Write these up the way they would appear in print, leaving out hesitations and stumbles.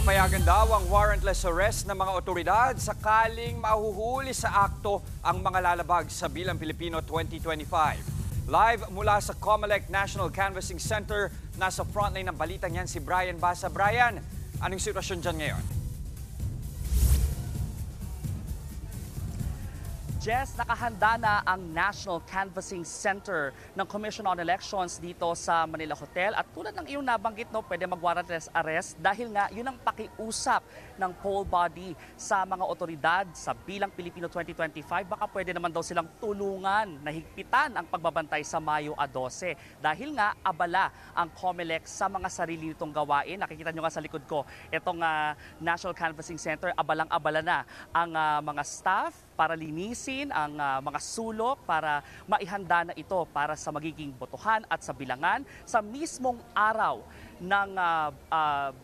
Papayagan daw ang warrantless arrest ng mga otoridad sakaling mahuhuli sa akto ang mga lalabag sa Bilang Pilipino 2025. Live mula sa Comelec National Canvassing Center, nasa frontline ng balitang yan si Brian Basa. Brian, anong sitwasyon dyan ngayon? Jess, nakahanda na ang National Canvassing Center ng Commission on Elections dito sa Manila Hotel. At tulad ng iyong nabanggit, pwede mag-warrantless arrest dahil nga yun ang pakiusap ng poll body sa mga otoridad sa Bilang Pilipino 2025. Baka pwede naman daw silang tulungan na higpitan ang pagbabantay sa Mayo 12. Dahil nga abala ang COMELEC sa mga sarili nitong gawain. Nakikita nyo nga sa likod ko, itong National Canvassing Center, abalang-abala na ang mga staff para linisin ang mga sulok para maihanda na ito para sa magiging botohan at sa bilangan sa mismong araw ng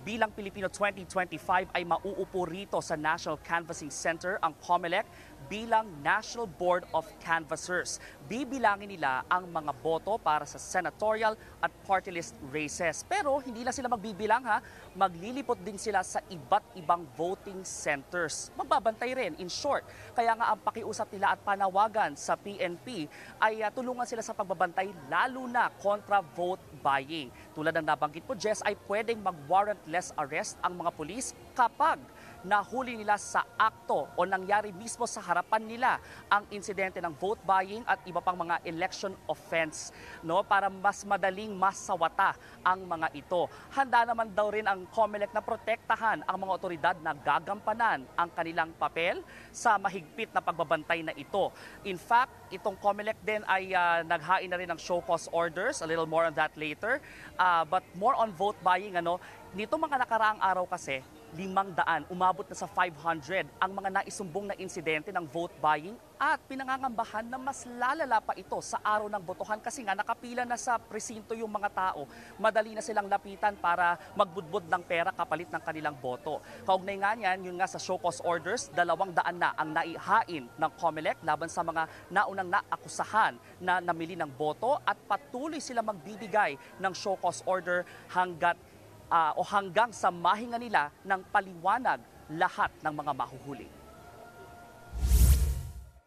Bilang Pilipino 2025 ay mauupo rito sa National Canvassing Center ang COMELEC bilang National Board of Canvassers. Bibilangin nila ang mga boto para sa senatorial at party list races. Pero hindi lang sila magbibilang maglilipot din sila sa iba't ibang voting centers. Magbabantay rin, in short. Kaya nga ang pakiusap nila at panawagan sa PNP ay tulungan sila sa pagbabantay lalo na kontra vote buying. Tulad ng nabanggit po, Jess, ay pwedeng mag-warrantless arrest ang mga pulis kapag nahuli nila sa akto o nangyari mismo sa harapan nila ang insidente ng vote buying at iba pang mga election offense, para mas madaling masawata ang mga ito. Handa naman daw rin ang COMELEC na protektahan ang mga otoridad na gagampanan ang kanilang papel sa mahigpit na pagbabantay na ito. In fact, itong COMELEC din ay naghain na rin ng show cause orders, a little more on that later. But more on vote buying, nito mga nakaraang araw kasi, 500, umabot na sa 500 ang mga naisumbong na insidente ng vote buying at pinangangambahan na mas lalala pa ito sa araw ng botohan kasi nga nakapila na sa presinto yung mga tao. Madali na silang lapitan para magbudbud ng pera kapalit ng kanilang boto. Kaugnay nga niyan, yun nga sa show cause orders, 200 na ang naihain ng COMELEC laban sa mga naunang naakusahan na namili ng boto at patuloy sila magbibigay ng show cause order hanggang sa mahinga nila ng paliwanag lahat ng mga mahuhuli.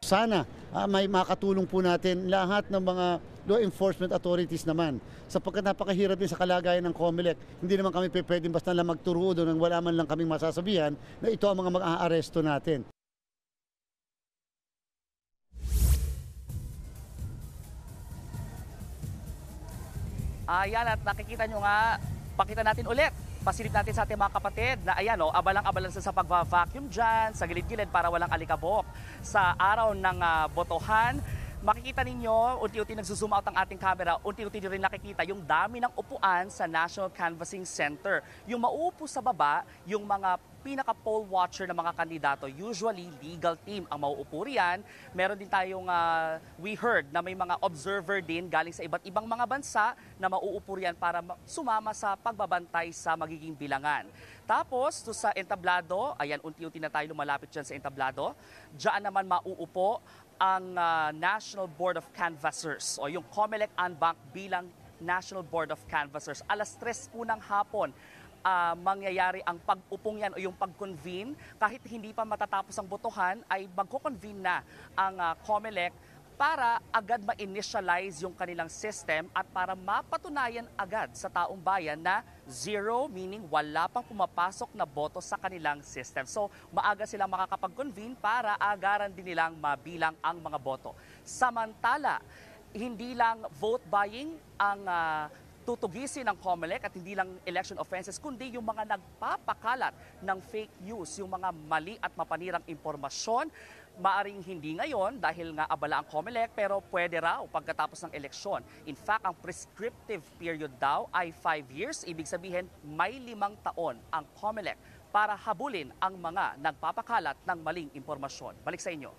Sana may makatulong po natin lahat ng mga law enforcement authorities naman sapagkat napakahirap din sa kalagayan ng COMELEC. Hindi naman kami pwedeng basta lang magturo doon nang wala man lang kaming masasabihan na ito ang mga mag-aaresto natin. Ayan, at nakikita nyo nga, pakita natin ulit. Pasilip natin sa ating mga kapatid na ayan abalang-abalang sa pagva-vacuum dyan, sa gilid-gilid para walang alikabok. Sa araw ng botohan, makikita ninyo, unti-unti nagsuzoom out ang ating camera, unti-unti rin nakikita yung dami ng upuan sa National Canvassing Center. Yung mauupo sa baba, yung mga pinaka-poll watcher ng mga kandidato, usually legal team ang mauupo riyan. Meron din tayong, we heard na may mga observer din galing sa iba't ibang mga bansa na mauupo riyan para sumama sa pagbabantay sa magiging bilangan. Tapos, sa entablado, ayan, unti-unti na tayo lumalapit dyan sa entablado. Diyan naman mauupo ang National Board of Canvassers o yung COMELEC Anbanc bilang National Board of Canvassers. 3:00 po ng hapon mangyayari ang pag-upong yan o yung pag-convene. Kahit hindi pa matatapos ang botohan, ay magko-convene na ang COMELEC para agad ma-initialize yung kanilang system at para mapatunayan agad sa taong bayan na zero, meaning wala pang pumapasok na boto sa kanilang system. So, maaga silang makakapag-convene para agaran din nilang mabilang ang mga boto. Samantala, hindi lang vote buying ang tutugisin ng COMELEC at hindi lang election offenses, kundi yung mga nagpapakalat ng fake news, yung mga mali at mapanirang impormasyon. Maaring hindi ngayon dahil nga abala ang COMELEC, pero pwede raw pagkatapos ng eleksyon. In fact, ang prescriptive period daw ay 5 years. Ibig sabihin, may 5 taon ang COMELEC para habulin ang mga nagpapakalat ng maling impormasyon. Balik sa inyo.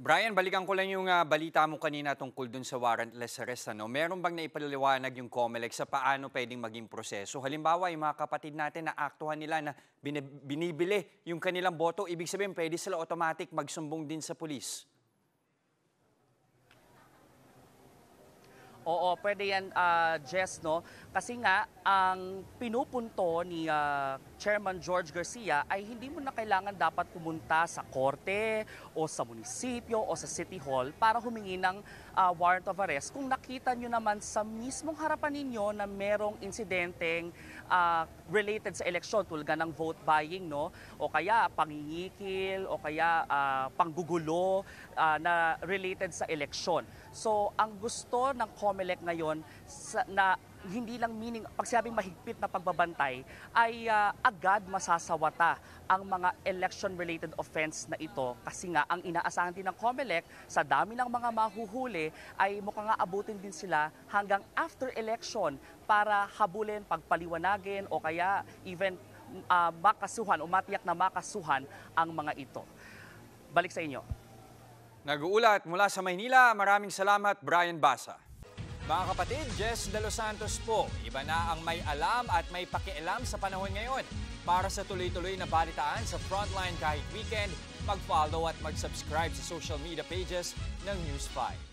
Brian, balikan ko lang yung balita mo kanina tungkol dun sa warrantless arrest. Meron bang naipaliwanag yung COMELEC sa paano pwedeng maging proseso? Halimbawa, yung mga kapatid natin na aktuhan nila na binibili yung kanilang boto, ibig sabihin pwede sila automatic magsumbong din sa pulis. Oo, pwede yan, Jess, no? Kasi nga, ang pinupunto ni Chairman George Garcia ay hindi mo na kailangan dapat pumunta sa korte o sa munisipyo o sa City Hall para humingi ng warrant of arrest. Kung nakita nyo naman sa mismong harapan ninyo na merong insidenteng related sa eleksyon, tulad ng vote buying, no? O kaya pangingikil, o kaya panggugulo na related sa eleksyon. So, ang gusto ng COMELEC ngayon na hindi lang meaning, pag sinabing mahigpit na pagbabantay, ay agad masasawata ang mga election-related offense na ito. Kasi nga, ang inaasahan din ng COMELEC, sa dami ng mga mahuhuli, ay mukhang nga abutin din sila hanggang after election para habulin, pagpaliwanagin, o kaya even makasuhan o matiyak na makasuhan ang mga ito. Balik sa inyo. Nag-uulat mula sa Maynila, maraming salamat Brian Basa. Mga kapatid, Jess De Los Santos po. Iba na ang may alam at may pakialam sa panahon ngayon. Para sa tuloy-tuloy na balitaan sa Frontline kahit weekend, mag-follow at mag-subscribe sa social media pages ng News 5.